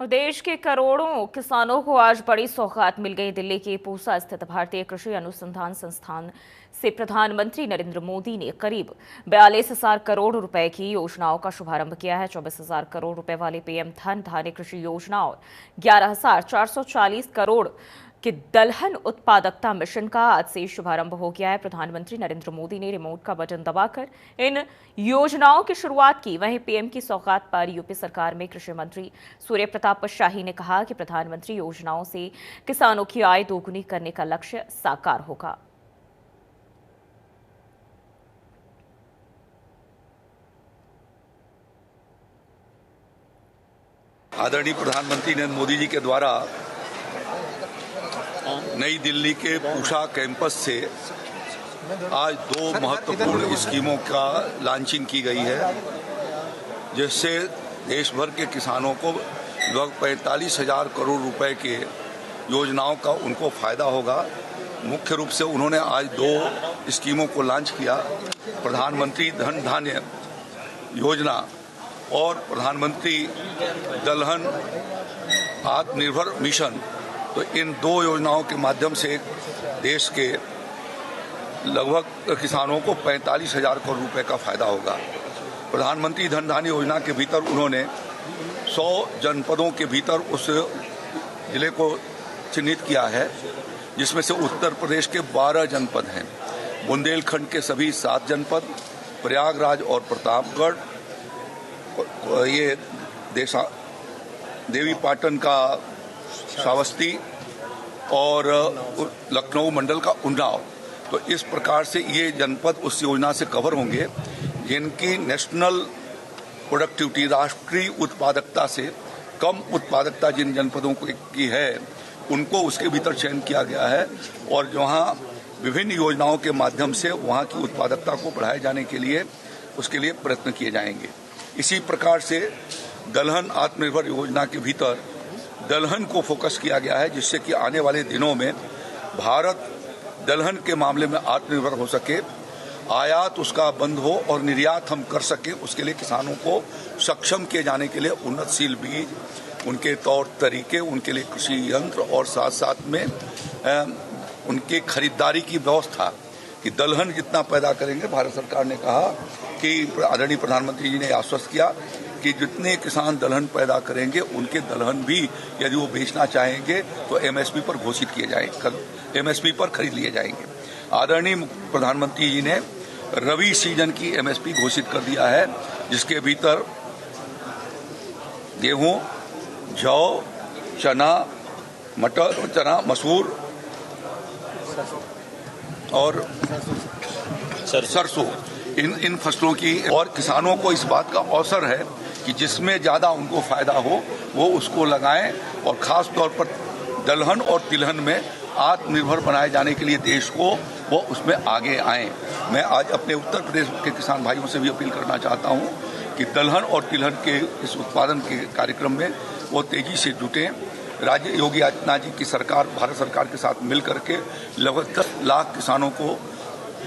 और देश के करोड़ों किसानों को आज बड़ी सौगात मिल गई। दिल्ली के पूसा स्थित भारतीय कृषि अनुसंधान संस्थान से प्रधानमंत्री नरेंद्र मोदी ने करीब 42,000 करोड़ रुपए की योजनाओं का शुभारंभ किया है। 24,000 करोड़ रुपए वाली पीएम धन धान्य कृषि योजना और 11,440 करोड़ कि दलहन उत्पादकता मिशन का आज से शुभारंभ हो गया है। प्रधानमंत्री नरेंद्र मोदी ने रिमोट का बटन दबाकर इन योजनाओं की शुरुआत की। वहीं पीएम की सौगात पर यूपी सरकार में कृषि मंत्री सूर्य प्रताप शाही ने कहा कि प्रधानमंत्री योजनाओं से किसानों की आय दोगुनी करने का लक्ष्य साकार होगा। आदरणीय प्रधानमंत्री नरेंद्र मोदी जी के द्वारा नई दिल्ली के पूसा कैंपस से आज दो महत्वपूर्ण स्कीमों का लॉन्चिंग की गई है, जिससे देश भर के किसानों को लगभग 45,000 करोड़ रुपए के योजनाओं का उनको फायदा होगा। मुख्य रूप से उन्होंने आज दो स्कीमों को लॉन्च किया, प्रधानमंत्री धन धान्य योजना और प्रधानमंत्री दलहन आत्मनिर्भर मिशन। तो इन दो योजनाओं के माध्यम से देश के लगभग किसानों को 45,000 करोड़ रुपए का फायदा होगा। प्रधानमंत्री धन धान्य योजना के भीतर उन्होंने 100 जनपदों के भीतर उस जिले को चिन्हित किया है, जिसमें से उत्तर प्रदेश के 12 जनपद हैं, बुंदेलखंड के सभी 7 जनपद, प्रयागराज और प्रतापगढ़, ये देवी पाटन का श्रावस्ती और लखनऊ मंडल का उन्नाव। तो इस प्रकार से ये जनपद उस योजना से कवर होंगे जिनकी नेशनल प्रोडक्टिविटी, राष्ट्रीय उत्पादकता से कम उत्पादकता जिन जनपदों की है उनको उसके भीतर चयन किया गया है, और जहां विभिन्न योजनाओं के माध्यम से वहां की उत्पादकता को बढ़ाए जाने के लिए उसके लिए प्रयत्न किए जाएंगे। इसी प्रकार से दलहन आत्मनिर्भर योजना के भीतर दलहन को फोकस किया गया है, जिससे कि आने वाले दिनों में भारत दलहन के मामले में आत्मनिर्भर हो सके, आयात उसका बंद हो और निर्यात हम कर सकें। उसके लिए किसानों को सक्षम किए जाने के लिए उन्नतशील बीज, उनके तौर तरीके, उनके लिए कृषि यंत्र और साथ साथ में उनके खरीदारी की व्यवस्था कि दलहन जितना पैदा करेंगे। भारत सरकार ने कहा कि आदरणीय प्रधानमंत्री जी ने आश्वस्त किया कि जितने किसान दलहन पैदा करेंगे उनके दलहन भी यदि वो बेचना चाहेंगे तो एमएसपी पर घोषित किए जाएंगे, एमएसपी पर खरीद लिए जाएंगे। आदरणीय प्रधानमंत्री जी ने रबी सीजन की एमएसपी घोषित कर दिया है, जिसके भीतर गेहूं, जौ, चना, मटर, चना, मसूर और सरसों, इन फसलों की, और किसानों को इस बात का अवसर है कि जिसमें ज्यादा उनको फायदा हो वो उसको लगाएं, और खास तौर पर दलहन और तिलहन में आत्मनिर्भर बनाए जाने के लिए देश को वो उसमें आगे आएं। मैं आज अपने उत्तर प्रदेश के किसान भाइयों से भी अपील करना चाहता हूं कि दलहन और तिलहन के इस उत्पादन के कार्यक्रम में वो तेजी से जुटें। राज्य योगी आदित्यनाथ जी की सरकार भारत सरकार के साथ मिल करके लगभग 10 लाख किसानों को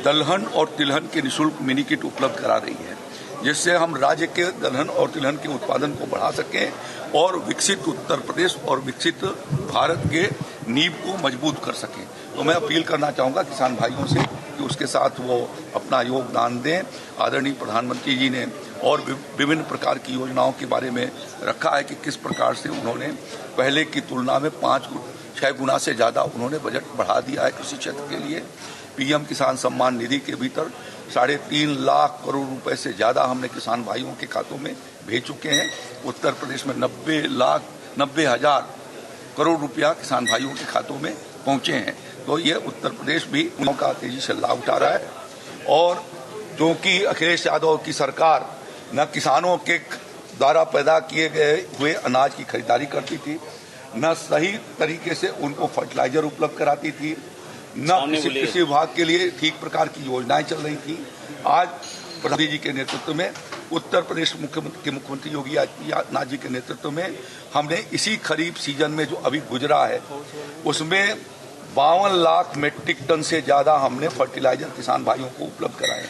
दलहन और तिलहन के निःशुल्क मिनी किट उपलब्ध करा रही है, जिससे हम राज्य के दलहन और तिलहन के उत्पादन को बढ़ा सकें और विकसित उत्तर प्रदेश और विकसित भारत के नींव को मजबूत कर सकें। तो मैं अपील करना चाहूँगा किसान भाइयों से कि उसके साथ वो अपना योगदान दें। आदरणीय प्रधानमंत्री जी ने और विभिन्न प्रकार की योजनाओं के बारे में रखा है कि किस प्रकार से उन्होंने पहले की तुलना में 5-6 गुना से ज़्यादा उन्होंने बजट बढ़ा दिया है कृषि क्षेत्र के लिए। पीएम किसान सम्मान निधि के भीतर 3.5 लाख करोड़ रुपए से ज़्यादा हमने किसान भाइयों के खातों में भेज चुके हैं। उत्तर प्रदेश में 90,000 करोड़ रुपया किसान भाइयों के खातों में पहुंचे हैं। तो ये उत्तर प्रदेश भी उनका तेजी से लाभ उठा रहा है, और क्योंकि अखिलेश यादव की सरकार न किसानों के द्वारा पैदा किए गए हुए अनाज की खरीदारी करती थी, न सही तरीके से उनको फर्टिलाइजर उपलब्ध कराती थी, न कृषि विभाग के लिए ठीक प्रकार की योजनाएं चल रही थी। आज प्रधानमंत्री जी के नेतृत्व में, उत्तर प्रदेश मुख्यमंत्री योगी आदित्यनाथ जी के नेतृत्व में हमने इसी खरीफ सीजन में जो अभी गुजरा है उसमें 52 लाख मेट्रिक टन से ज्यादा हमने फर्टिलाइजर किसान भाइयों को उपलब्ध कराए।